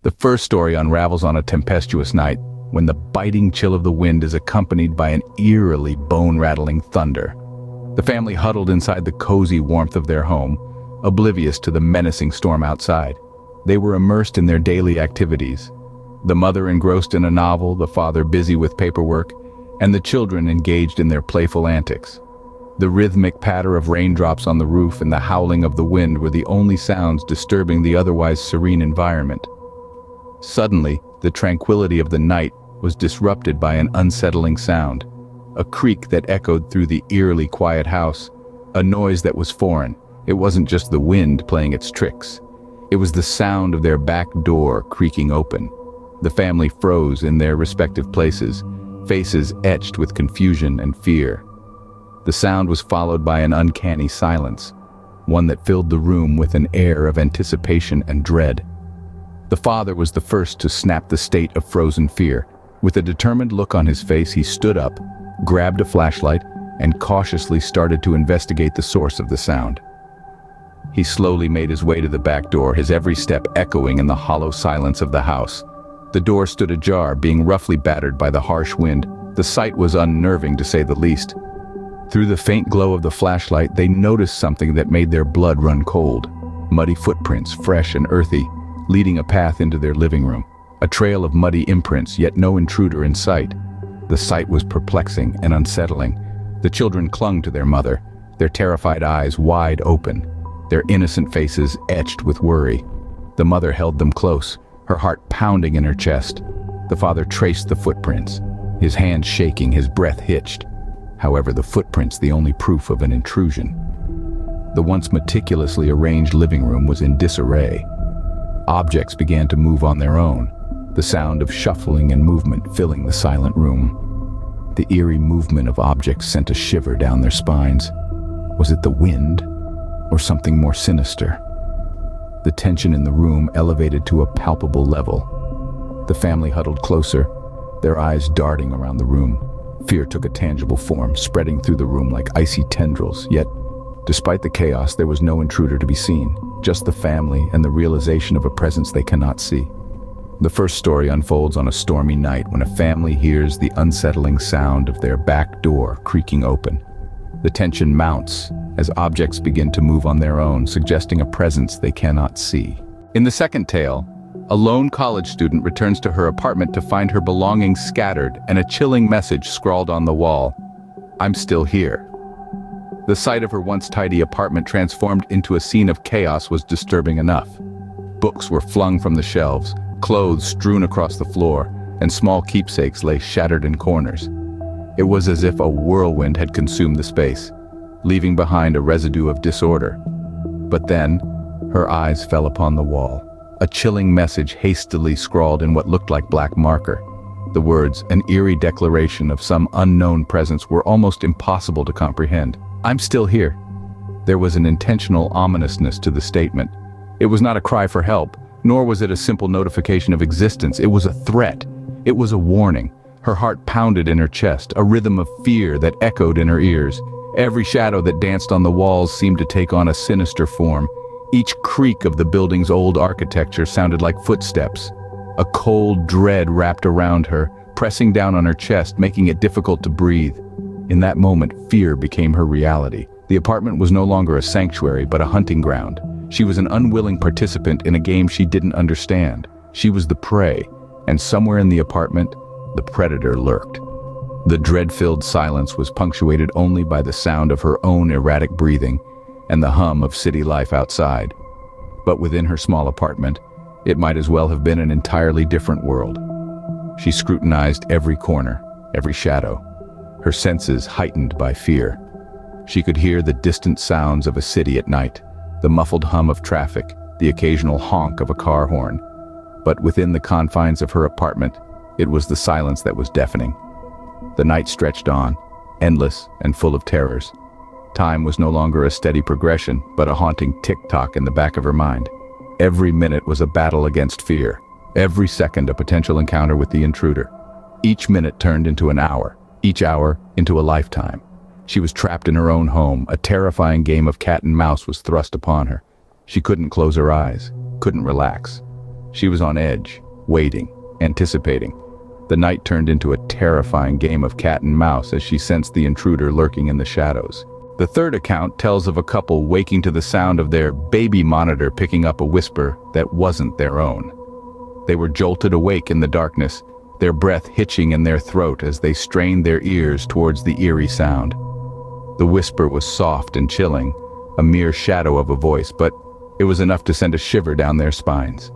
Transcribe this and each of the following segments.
The first story unravels on a tempestuous night when the biting chill of the wind is accompanied by an eerily bone-rattling thunder. The family huddled inside the cozy warmth of their home, oblivious to the menacing storm outside. They were immersed in their daily activities. The mother engrossed in a novel, the father busy with paperwork, and the children engaged in their playful antics. The rhythmic patter of raindrops on the roof and the howling of the wind were the only sounds disturbing the otherwise serene environment. Suddenly, the tranquility of the night was disrupted by an unsettling sound, a creak that echoed through the eerily quiet house, a noise that was foreign. It wasn't just the wind playing its tricks. It was the sound of their back door creaking open. The family froze in their respective places, faces etched with confusion and fear. The sound was followed by an uncanny silence, one that filled the room with an air of anticipation and dread. The father was the first to snap the state of frozen fear. With a determined look on his face, he stood up, grabbed a flashlight, and cautiously started to investigate the source of the sound. He slowly made his way to the back door, his every step echoing in the hollow silence of the house. The door stood ajar, being roughly battered by the harsh wind. The sight was unnerving, to say the least. Through the faint glow of the flashlight, they noticed something that made their blood run cold. Muddy footprints, fresh and earthy, leading a path into their living room. A trail of muddy imprints, yet no intruder in sight. The sight was perplexing and unsettling. The children clung to their mother, their terrified eyes wide open, their innocent faces etched with worry. The mother held them close, her heart pounding in her chest. The father traced the footprints, his hands shaking, his breath hitched. However, the footprints the only proof of an intrusion. The once meticulously arranged living room was in disarray. Objects began to move on their own, the sound of shuffling and movement filling the silent room. The eerie movement of objects sent a shiver down their spines. Was it the wind, or something more sinister? The tension in the room elevated to a palpable level. The family huddled closer, their eyes darting around the room. Fear took a tangible form, spreading through the room like icy tendrils. Yet, despite the chaos, there was no intruder to be seen, just the family and the realization of a presence they cannot see. The first story unfolds on a stormy night when a family hears the unsettling sound of their back door creaking open. The tension mounts as objects begin to move on their own, suggesting a presence they cannot see. In the second tale, a lone college student returns to her apartment to find her belongings scattered and a chilling message scrawled on the wall: "I'm still here." The sight of her once tidy apartment transformed into a scene of chaos was disturbing enough. Books were flung from the shelves, clothes strewn across the floor, and small keepsakes lay shattered in corners. It was as if a whirlwind had consumed the space, leaving behind a residue of disorder. But then, her eyes fell upon the wall. A chilling message hastily scrawled in what looked like black marker. The words, an eerie declaration of some unknown presence, were almost impossible to comprehend. "I'm still here." There was an intentional ominousness to the statement. It was not a cry for help, nor was it a simple notification of existence. It was a threat. It was a warning. Her heart pounded in her chest, a rhythm of fear that echoed in her ears. Every shadow that danced on the walls seemed to take on a sinister form. Each creak of the building's old architecture sounded like footsteps. A cold dread wrapped around her, pressing down on her chest, making it difficult to breathe. In that moment, fear became her reality. The apartment was no longer a sanctuary, but a hunting ground. She was an unwilling participant in a game she didn't understand. She was the prey, and somewhere in the apartment, the predator lurked. The dread-filled silence was punctuated only by the sound of her own erratic breathing and the hum of city life outside. But within her small apartment, it might as well have been an entirely different world. She scrutinized every corner, every shadow, her senses heightened by fear. She could hear the distant sounds of a city at night, the muffled hum of traffic, the occasional honk of a car horn. But within the confines of her apartment, it was the silence that was deafening. The night stretched on, endless and full of terrors. Time was no longer a steady progression, but a haunting tick-tock in the back of her mind. Every minute was a battle against fear. Every second a potential encounter with the intruder. Each minute turned into an hour, each hour into a lifetime. She was trapped in her own home. A terrifying game of cat and mouse was thrust upon her. She couldn't close her eyes, couldn't relax. She was on edge, waiting, anticipating. The night turned into a terrifying game of cat and mouse as she sensed the intruder lurking in the shadows. The third account tells of a couple waking to the sound of their baby monitor picking up a whisper that wasn't their own. They were jolted awake in the darkness, their breath hitching in their throat as they strained their ears towards the eerie sound. The whisper was soft and chilling, a mere shadow of a voice, but it was enough to send a shiver down their spines.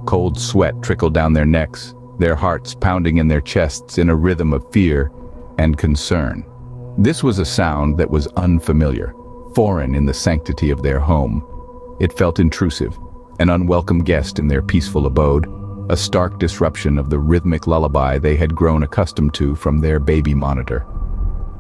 Cold sweat trickled down their necks, their hearts pounding in their chests in a rhythm of fear and concern. This was a sound that was unfamiliar, foreign in the sanctity of their home. It felt intrusive, an unwelcome guest in their peaceful abode, a stark disruption of the rhythmic lullaby they had grown accustomed to from their baby monitor.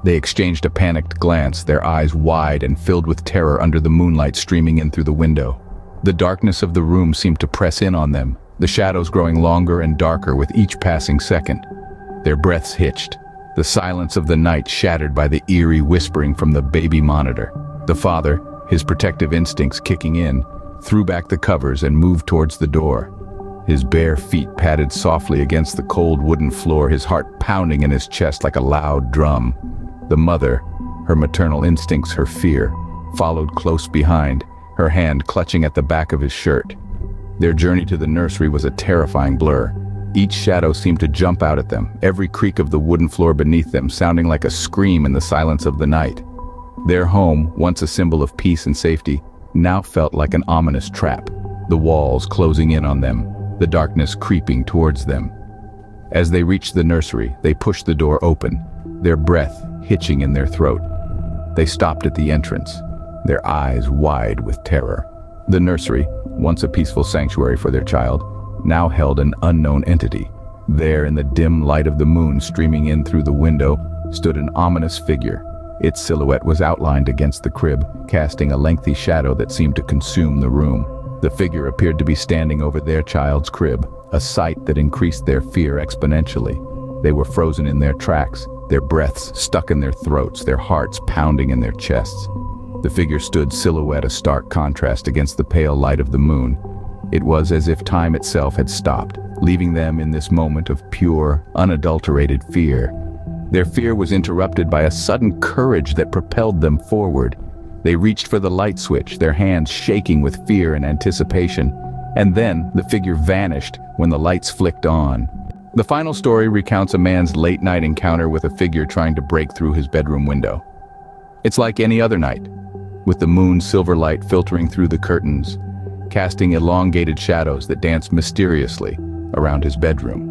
They exchanged a panicked glance, their eyes wide and filled with terror under the moonlight streaming in through the window. The darkness of the room seemed to press in on them, the shadows growing longer and darker with each passing second. Their breaths hitched, the silence of the night shattered by the eerie whispering from the baby monitor. The father, his protective instincts kicking in, threw back the covers and moved towards the door. His bare feet padded softly against the cold wooden floor, his heart pounding in his chest like a loud drum. The mother, her maternal instincts, her fear, followed close behind, her hand clutching at the back of his shirt. Their journey to the nursery was a terrifying blur. Each shadow seemed to jump out at them, every creak of the wooden floor beneath them sounding like a scream in the silence of the night. Their home, once a symbol of peace and safety, now felt like an ominous trap, the walls closing in on them, the darkness creeping towards them. As they reached the nursery, they pushed the door open, their breath hitching in their throat. They stopped at the entrance, their eyes wide with terror. The nursery, once a peaceful sanctuary for their child, now held an unknown entity. There, in the dim light of the moon streaming in through the window, stood an ominous figure. Its silhouette was outlined against the crib, casting a lengthy shadow that seemed to consume the room. The figure appeared to be standing over their child's crib, a sight that increased their fear exponentially. They were frozen in their tracks, their breaths stuck in their throats, their hearts pounding in their chests. The figure stood silhouette, a stark contrast against the pale light of the moon. It was as if time itself had stopped, leaving them in this moment of pure, unadulterated fear. Their fear was interrupted by a sudden courage that propelled them forward. They reached for the light switch, their hands shaking with fear and anticipation. And then the figure vanished when the lights flicked on. The final story recounts a man's late-night encounter with a figure trying to break through his bedroom window. It's like any other night, with the moon's silver light filtering through the curtains, casting elongated shadows that danced mysteriously around his bedroom.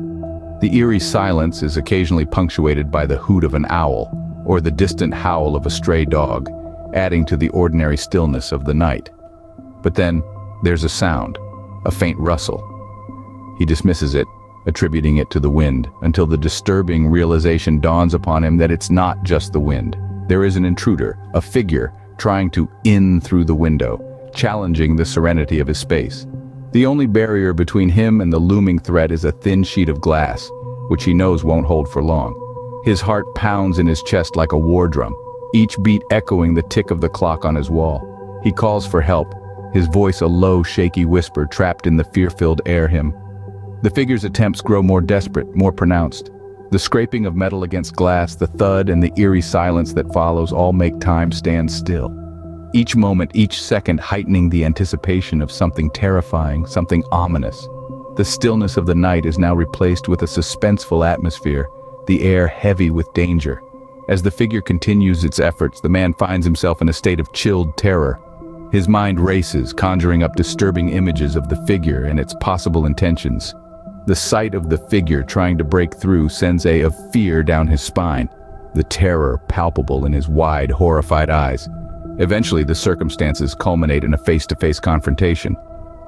The eerie silence is occasionally punctuated by the hoot of an owl or the distant howl of a stray dog, adding to the ordinary stillness of the night. But then there's a sound, a faint rustle. He dismisses it, attributing it to the wind, until the disturbing realization dawns upon him that it's not just the wind. There is an intruder, a figure, trying to in through the window, challenging the serenity of his space. The only barrier between him and the looming threat is a thin sheet of glass, which he knows won't hold for long. His heart pounds in his chest like a war drum, each beat echoing the tick of the clock on his wall. He calls for help, his voice a low, shaky whisper trapped in the fear-filled air hymn. The figure's attempts grow more desperate, more pronounced. The scraping of metal against glass, the thud, and the eerie silence that follows all make time stand still. Each moment, each second heightening the anticipation of something terrifying, something ominous. The stillness of the night is now replaced with a suspenseful atmosphere, the air heavy with danger. As the figure continues its efforts, the man finds himself in a state of chilled terror. His mind races, conjuring up disturbing images of the figure and its possible intentions. The sight of the figure trying to break through sends a of fear down his spine, the terror palpable in his wide, horrified eyes. Eventually, the circumstances culminate in a face-to-face confrontation.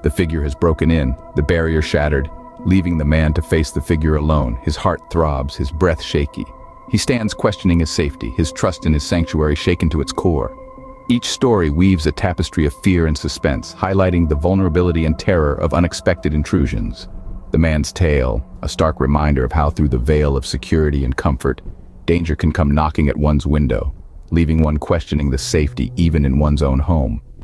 The figure has broken in, the barrier shattered, leaving the man to face the figure alone. His heart throbs, his breath shaky. He stands questioning his safety, his trust in his sanctuary shaken to its core. Each story weaves a tapestry of fear and suspense, highlighting the vulnerability and terror of unexpected intrusions. The man's tale, a stark reminder of how through the veil of security and comfort, danger can come knocking at one's window, leaving one questioning the safety even in one's own home.